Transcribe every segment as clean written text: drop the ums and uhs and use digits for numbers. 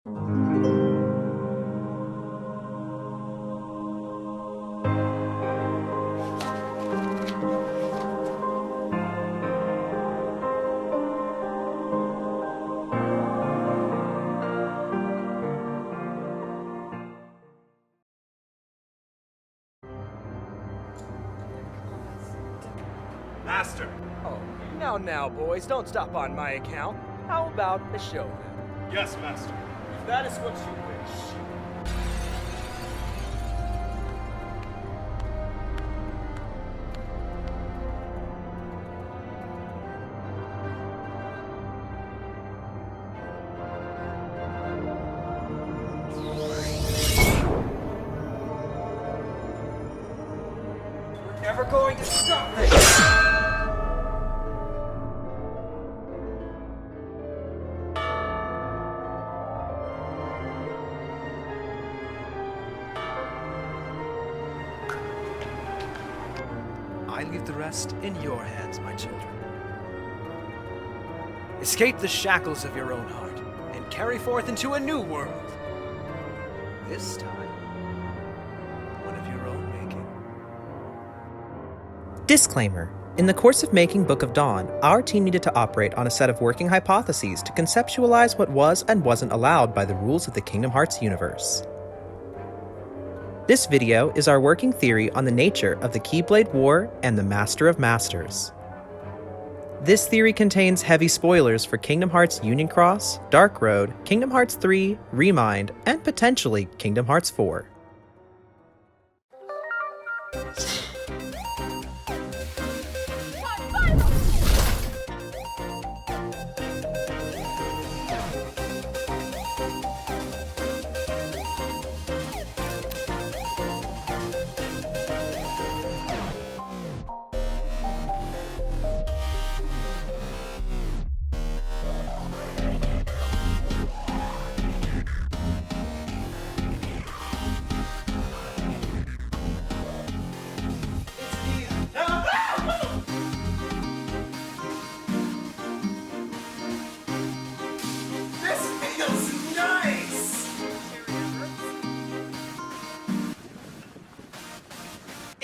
Master! Oh, now, boys, don't stop on my account. How about a show then? Yes, Master. If that is what you wish. We're never going to stop this! I leave the rest in your hands, my children. Escape the shackles of your own heart and carry forth into a new world. This time, one of your own making. Disclaimer. In the course of making Book of Dawn, our team needed to operate on a set of working hypotheses to conceptualize what was and wasn't allowed by the rules of the Kingdom Hearts universe. This video is our working theory on the nature of the Keyblade War and the Master of Masters. This theory contains heavy spoilers for Kingdom Hearts Union Cross, Dark Road, Kingdom Hearts 3, Remind, and potentially Kingdom Hearts 4.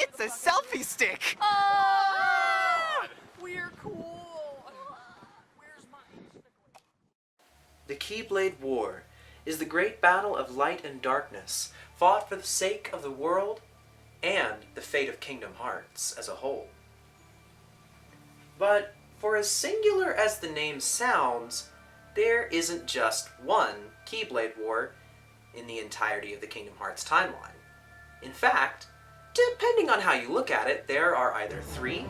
It's a selfie stick! Oh! We're cool! Where's my... The Keyblade War is the great battle of light and darkness, fought for the sake of the world and the fate of Kingdom Hearts as a whole. But for as singular as the name sounds, there isn't just one Keyblade War in the entirety of the Kingdom Hearts timeline. In fact, depending on how you look at it, there are either 3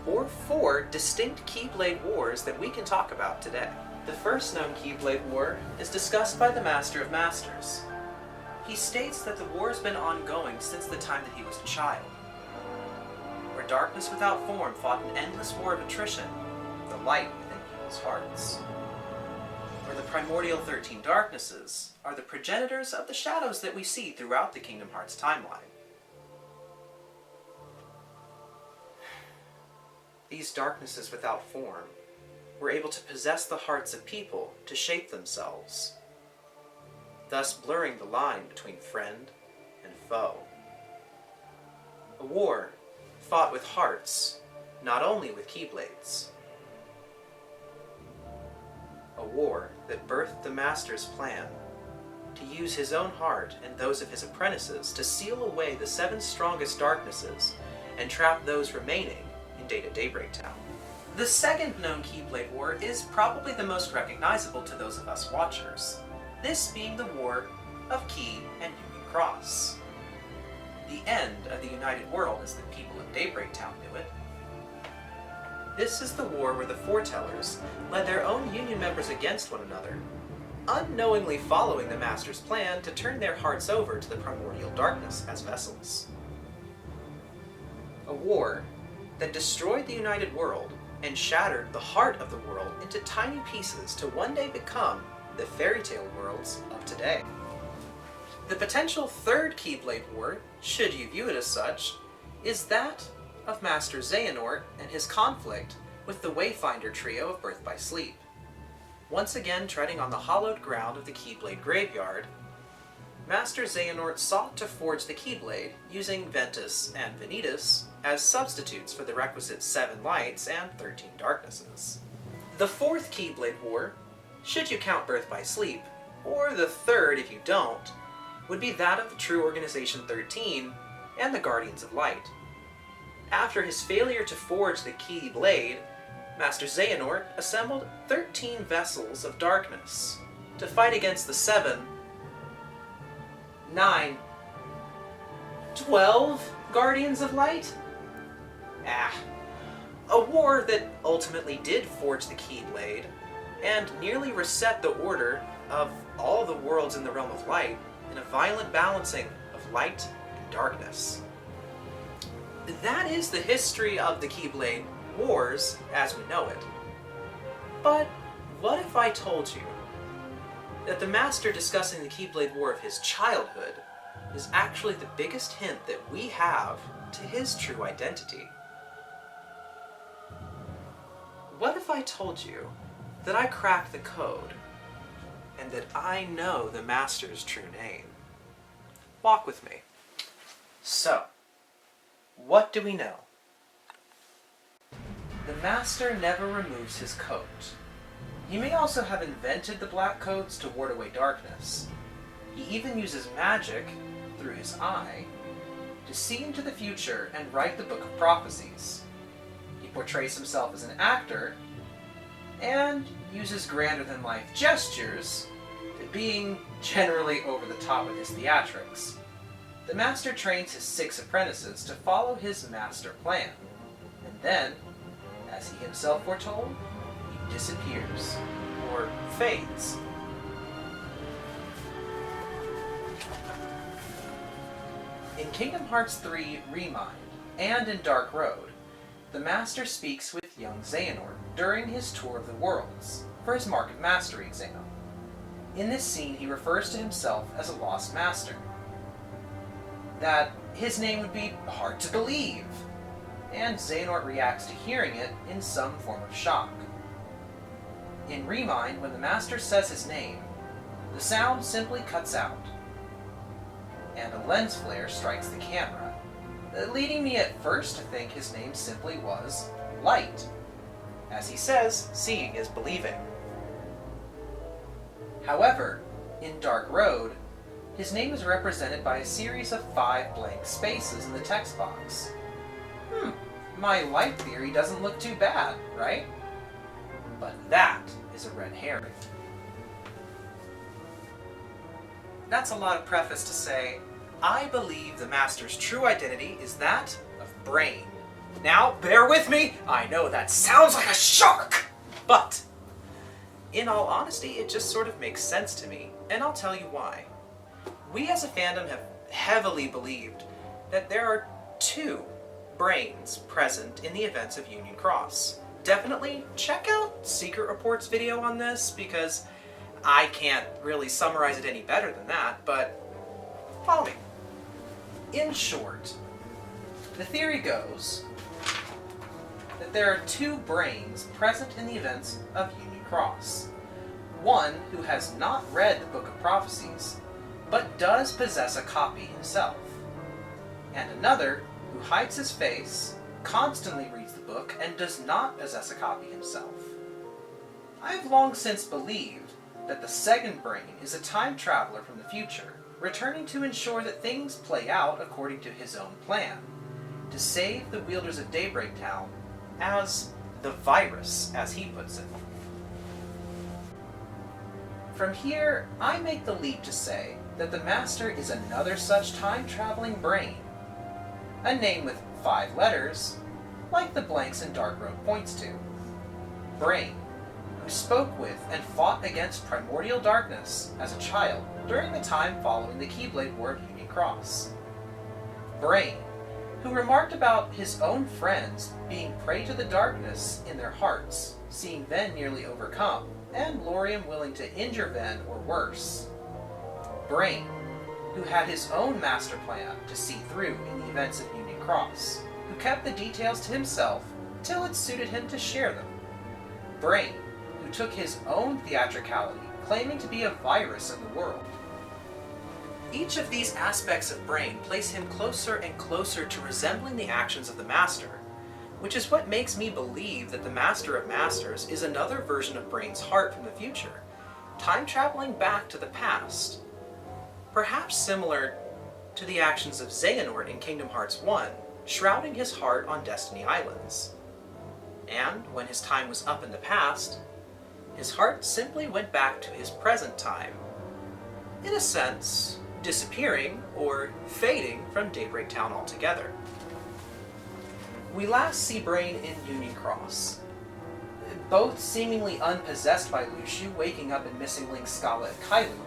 or 4 distinct Keyblade Wars that we can talk about today. The first known Keyblade War is discussed by the Master of Masters. He states that the war has been ongoing since the time that he was a child, where darkness without form fought an endless war of attrition, the light within people's hearts. Where the primordial 13 darknesses are the progenitors of the shadows that we see throughout the Kingdom Hearts timeline. These darknesses without form were able to possess the hearts of people to shape themselves, thus blurring the line between friend and foe. A war fought with hearts, not only with keyblades. A war that birthed the Master's plan to use his own heart and those of his apprentices to seal away the 7 strongest darknesses and trap those remaining in Data Daybreak Town. The second known Keyblade War is probably the most recognizable to those of us watchers, this being the War of Key and Union Cross. The end of the United World as the people of Daybreak Town knew it. This is the war where the Foretellers led their own Union members against one another, unknowingly following the Master's plan to turn their hearts over to the primordial darkness as vessels. A war that destroyed the United World and shattered the heart of the world into tiny pieces to one day become the fairy tale worlds of today. The potential third Keyblade War, should you view it as such, is that of Master Xehanort and his conflict with the Wayfinder trio of Birth by Sleep. Once again treading on the hallowed ground of the Keyblade Graveyard, Master Xehanort sought to forge the Keyblade using Ventus and Vanitas as substitutes for the requisite 7 lights and 13 darknesses. The 4th Keyblade War, should you count Birth by Sleep, or the 3rd if you don't, would be that of the True Organization 13 and the Guardians of Light. After his failure to forge the Keyblade, Master Xehanort assembled 13 vessels of darkness to fight against the 7, 9, 12 Guardians of Light? A war that ultimately did forge the Keyblade and nearly reset the order of all the worlds in the Realm of Light in a violent balancing of light and darkness. That is the history of the Keyblade Wars as we know it. But what if I told you that the Master discussing the Keyblade War of his childhood is actually the biggest hint that we have to his true identity? What if I told you that I cracked the code and that I know the Master's true name? Walk with me. So, what do we know? The Master never removes his coat. He may also have invented the black coats to ward away darkness. He even uses magic, through his eye, to see into the future and write the Book of Prophecies. He portrays himself as an actor, and uses grander-than-life gestures, being generally over the top of his theatrics. The Master trains his 6 apprentices to follow his master plan, and then, as he himself foretold, he disappears, or fades. In Kingdom Hearts 3 Remind, and in Dark Road, the Master speaks with young Xehanort during his tour of the worlds for his Mark of Mastery exam. In this scene, he refers to himself as a lost master. That his name would be hard to believe, and Xehanort reacts to hearing it in some form of shock. In Remind, when the Master says his name, the sound simply cuts out, and a lens flare strikes the camera, leading me at first to think his name simply was Light. As he says, seeing is believing. However, in Dark Road, his name is represented by a series of 5 blank spaces in the text box. My light theory doesn't look too bad, right? But that is a red herring. That's a lot of preface to say, I believe the Master's true identity is that of Brain. Now, bear with me, I know that sounds like a shark, but in all honesty, it just sort of makes sense to me, and I'll tell you why. We as a fandom have heavily believed that there are 2 brains present in the events of Union Cross. Definitely check out Secret Report's video on this, because I can't really summarize it any better than that, but follow me. In short, the theory goes that there are 2 brains present in the events of Union Cross. One who has not read the Book of Prophecies, but does possess a copy himself. And another who hides his face, constantly reads the book, and does not possess a copy himself. I have long since believed that the second brain is a time traveler from the future, returning to ensure that things play out according to his own plan, to save the wielders of Daybreak Town as the virus, as he puts it. From here, I make the leap to say that the Master is another such time-traveling brain. A name with 5 letters, like the blanks in Dark Road points to. Brain, who spoke with and fought against primordial darkness as a child during the time following the Keyblade War of Union Cross. Brain, who remarked about his own friends being prey to the darkness in their hearts, seeing Ven nearly overcome, and Lorium willing to injure Ven or worse. Brain, who had his own master plan to see through in the events of Union Cross, who kept the details to himself till it suited him to share them. Brain, who took his own theatricality, claiming to be a virus in the world. Each of these aspects of Brain place him closer and closer to resembling the actions of the Master, which is what makes me believe that the Master of Masters is another version of Brain's heart from the future, time traveling back to the past. Perhaps similar to the actions of Xehanort in Kingdom Hearts 1, shrouding his heart on Destiny Islands. And when his time was up in the past, his heart simply went back to his present time, in a sense, disappearing or fading from Daybreak Town altogether. We last see Brain in Union Cross, both seemingly unpossessed by Luxu, waking up and missing Link, Scala, and Kailu,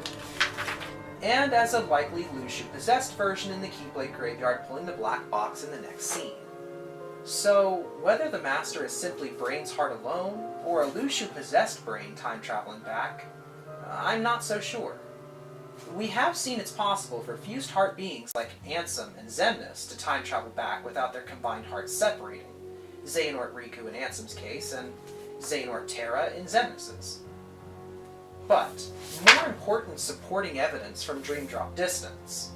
and as a likely Luxu-possessed version in the Keyblade Graveyard pulling the black box in the next scene. So, whether the Master is simply Brain's heart alone, or a Luxu-possessed Brain time-traveling back, I'm not so sure. We have seen it's possible for fused heart beings like Ansem and Xemnas to time travel back without their combined hearts separating, Xehanort Riku in Ansem's case, and Xehanort Terra in Xemnas's. But, more important supporting evidence from Dream Drop Distance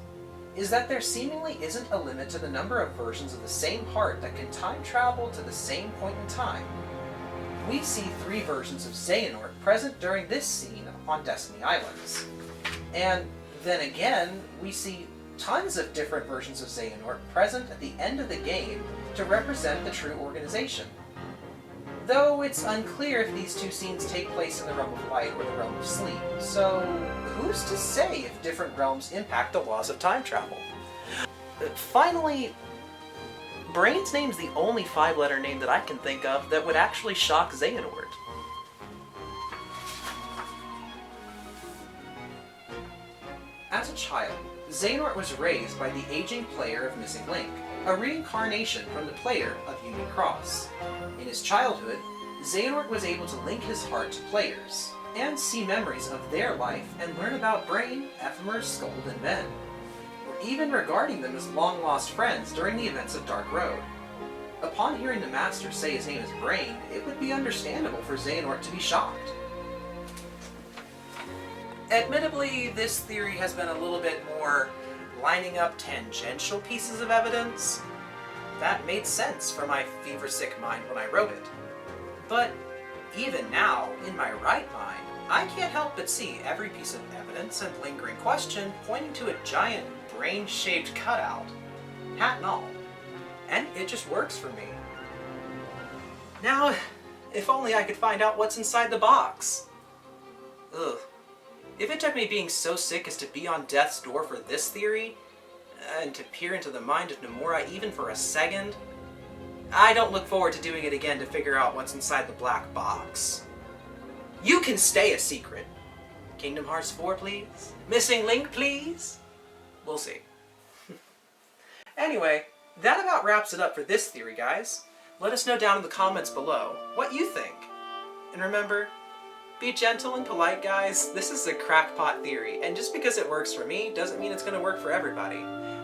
is that there seemingly isn't a limit to the number of versions of the same heart that can time travel to the same point in time. We see 3 versions of Xehanort present during this scene on Destiny Islands. And then again, we see tons of different versions of Xehanort present at the end of the game to represent the true organization. Though it's unclear if these 2 scenes take place in the Realm of Light or the Realm of Sleep, so who's to say if different realms impact the laws of time travel? Finally, Brain's name's the only 5-letter name that I can think of that would actually shock Xehanort. As a child, Xehanort was raised by the aging player of Missing Link, a reincarnation from the player of Union Cross. In his childhood, Xehanort was able to link his heart to players, and see memories of their life and learn about Brain, Ephemer, Skuld, and Ben, or even regarding them as long-lost friends during the events of Dark Road. Upon hearing the Master say his name is Brain, it would be understandable for Xehanort to be shocked. Admittedly, this theory has been a little bit more lining up tangential pieces of evidence. That made sense for my fever-sick mind when I wrote it. But even now, in my right mind, I can't help but see every piece of evidence and lingering question pointing to a giant brain-shaped cutout, hat and all. And it just works for me. Now, if only I could find out what's inside the box. Ugh. If it took me being so sick as to be on death's door for this theory, and to peer into the mind of Nomura even for a second, I don't look forward to doing it again to figure out what's inside the black box. You can stay a secret. Kingdom Hearts 4, please? Missing Link, please? We'll see. Anyway, that about wraps it up for this theory, guys. Let us know down in the comments below what you think. And remember, be gentle and polite, guys. This is a crackpot theory, and just because it works for me doesn't mean it's going to work for everybody.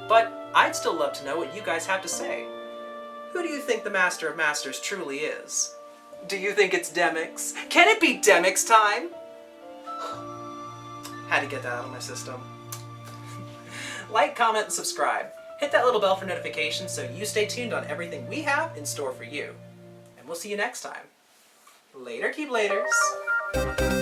But I'd still love to know what you guys have to say. Who do you think the Master of Masters truly is? Do you think it's Demyx? Can it be Demyx time? Had to get that out of my system. Like, comment, and subscribe. Hit that little bell for notifications so you stay tuned on everything we have in store for you. And we'll see you next time. Later, Keybladers!